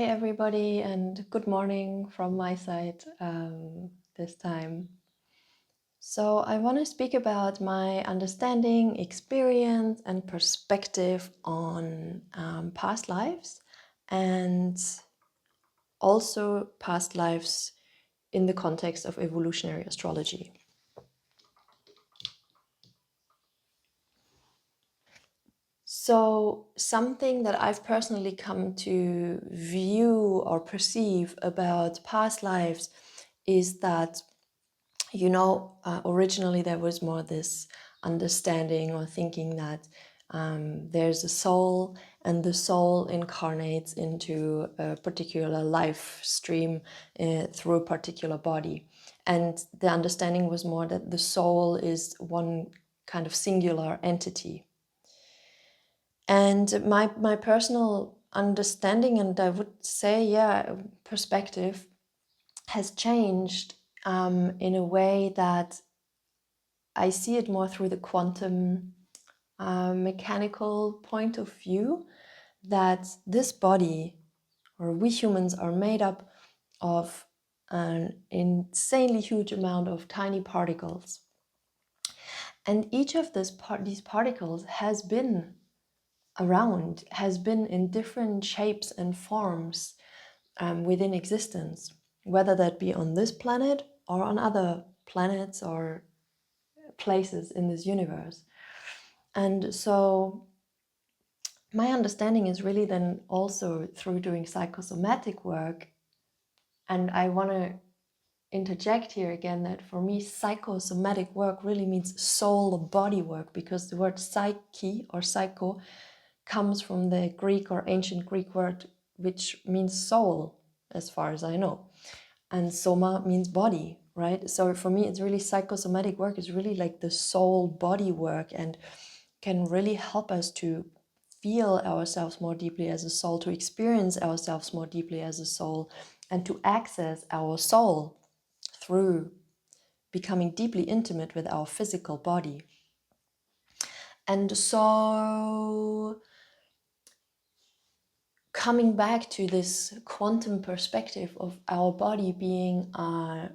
Hi, everybody, and good morning from my side this time. So, I want to speak about my understanding, experience, and perspective on past lives and also past lives in the context of evolutionary astrology. So, something that I've personally come to view or perceive about past lives is that originally there was more this understanding or thinking that there's a soul and the soul incarnates into a particular life stream through a particular body. And the understanding was more that the soul is one kind of singular entity. And my personal understanding, and I would say, perspective, has changed in a way that I see it more through the quantum mechanical point of view, that this body, or we humans, are made up of an insanely huge amount of tiny particles. And each of these particles has been around, has been in different shapes and forms within existence, whether that be on this planet or on other planets or places in this universe. And so my understanding is really then also through doing psychosomatic work, and I want to interject here again that for me psychosomatic work really means soul body work, because the word psyche or psycho comes from the Greek or ancient Greek word which means soul, as far as I know, and soma means body, right? So for me it's really psychosomatic work is really like the soul body work, and can really help us to feel ourselves more deeply as a soul, to experience ourselves more deeply as a soul, and to access our soul through becoming deeply intimate with our physical body. And so coming back to this quantum perspective of our body being an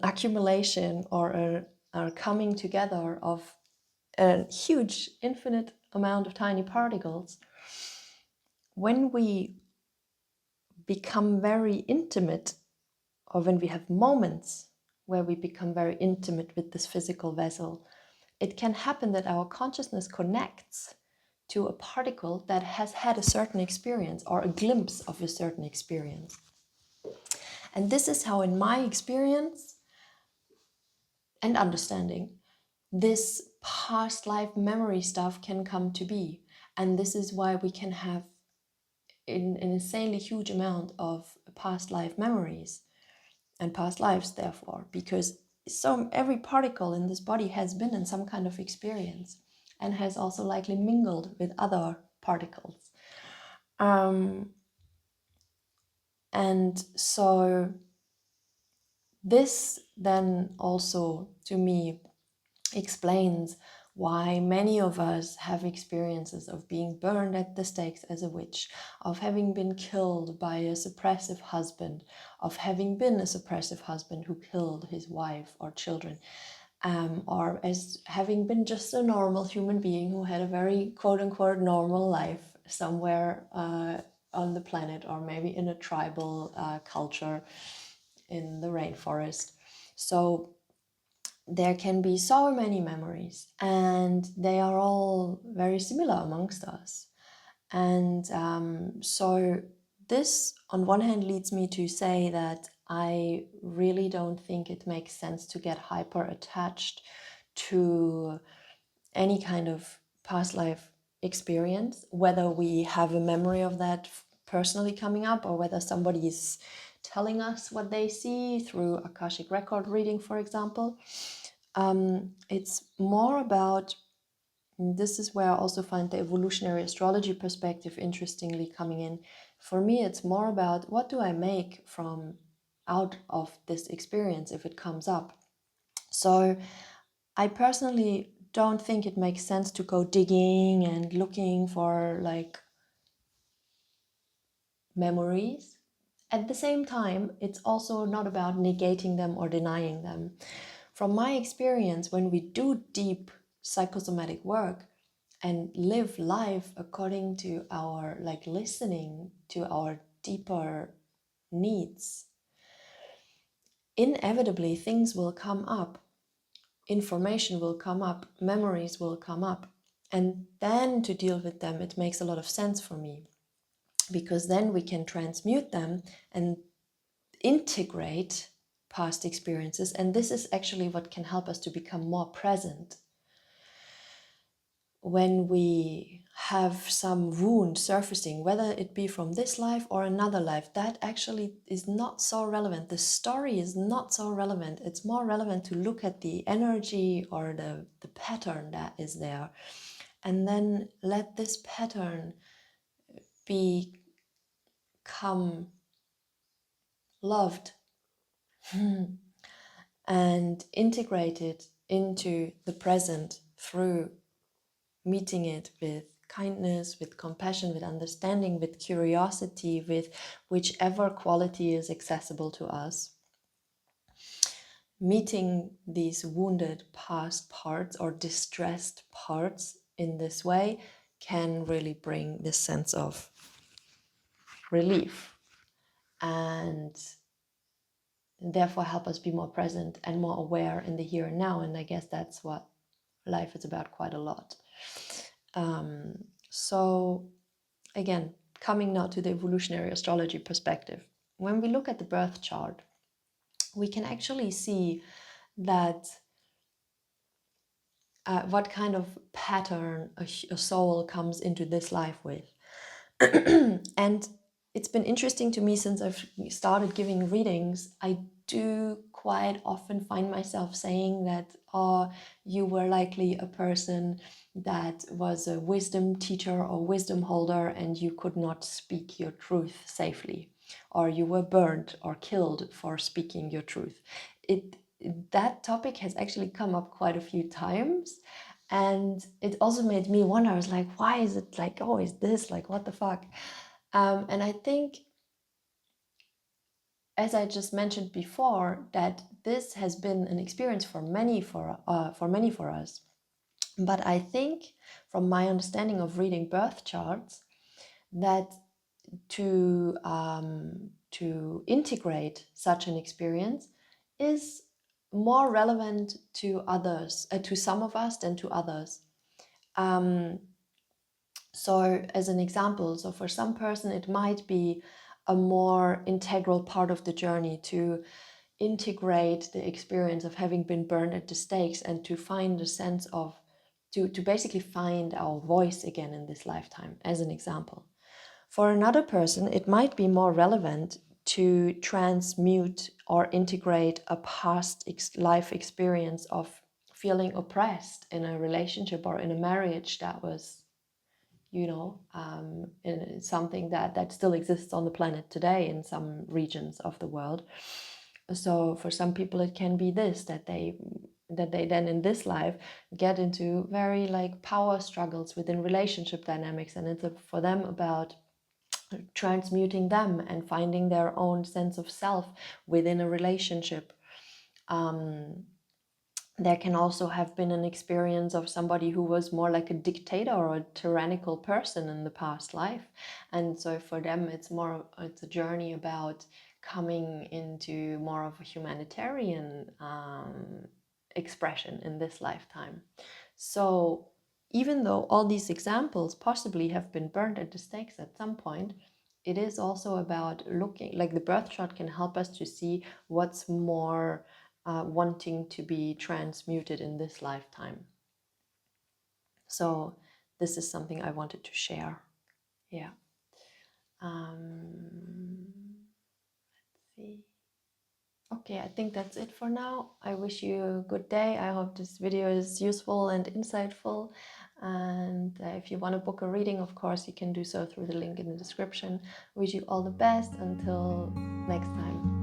accumulation or a coming together of a huge infinite amount of tiny particles, when we become very intimate, or when we have moments where we become very intimate with this physical vessel, it can happen that our consciousness connects to a particle that has had a certain experience or a glimpse of a certain experience. And this is how, in my experience and understanding, this past life memory stuff can come to be. And this is why we can have an insanely huge amount of past life memories and past lives, therefore, because every particle in this body has been in some kind of experience and has also likely mingled with other particles. And so this then also, to me, explains why many of us have experiences of being burned at the stakes as a witch, of having been killed by a suppressive husband, of having been a suppressive husband who killed his wife or children, or as having been just a normal human being who had a very quote-unquote normal life somewhere on the planet, or maybe in a tribal culture in the rainforest. So there can be so many memories, and they are all very similar amongst us. And so this, on one hand, leads me to say that I really don't think it makes sense to get hyper attached to any kind of past life experience, whether we have a memory of that personally coming up, or whether somebody is telling us what they see through Akashic record reading, for example. It's more about, this is where I also find the evolutionary astrology perspective interestingly coming in. For me, it's more about, what do I make from out of this experience if it comes up? So I personally don't think it makes sense to go digging and looking for like memories. At the same time, it's also not about negating them or denying them. From my experience, when we do deep psychosomatic work and live life according to our, like, listening to our deeper needs, inevitably things will come up, information will come up, memories will come up. And then to deal with them, it makes a lot of sense for me, because then we can transmute them and integrate past experiences. And this is actually what can help us to become more present. When we have some wound surfacing, whether it be from this life or another life, that actually is not so relevant. The story is not so relevant. It's more relevant to look at the energy or the pattern that is there, and then let this pattern become loved and integrated into the present through meeting it with kindness, with compassion, with understanding, with curiosity, with whichever quality is accessible to us. Meeting these wounded past parts or distressed parts in this way can really bring this sense of relief and therefore help us be more present and more aware in the here and now. And I guess that's what life is about quite a lot. So again, coming now to the evolutionary astrology perspective, when we look at the birth chart, we can actually see that what kind of pattern a soul comes into this life with. And it's been interesting to me since I've started giving readings. I do quite often find myself saying that, oh, you were likely a person that was a wisdom teacher or wisdom holder and you could not speak your truth safely, or you were burned or killed for speaking your truth. That topic has actually come up quite a few times. And it also made me wonder, I was like, why is it like always this? Like, what the fuck? And I think, as I just mentioned before, that this has been an experience for many for us. But I think, from my understanding of reading birth charts, that to integrate such an experience is more relevant to others, to some of us than to others. So as an example, so for some person it might be a more integral part of the journey to integrate the experience of having been burned at the stakes and to find a sense of, to basically find our voice again in this lifetime, as an example. For another person, it might be more relevant to transmute or integrate a past life experience of feeling oppressed in a relationship or in a marriage that was, something that still exists on the planet today in some regions of the world. So for some people it can be this, that they then in this life get into very like power struggles within relationship dynamics, and it's for them about transmuting them and finding their own sense of self within a relationship. There can also have been an experience of somebody who was more like a dictator or a tyrannical person in the past life. And so for them, it's a journey about coming into more of a humanitarian expression in this lifetime. So even though all these examples possibly have been burned at the stakes at some point, it is also about looking, like the birth chart can help us to see what's more wanting to be transmuted in this lifetime. So this is something I wanted to share. Yeah. Let's see. Okay, I think that's it for now. I wish you a good day. I hope this video is useful and insightful. And if you want to book a reading, of course, you can do so through the link in the description. I wish you all the best. Until next time.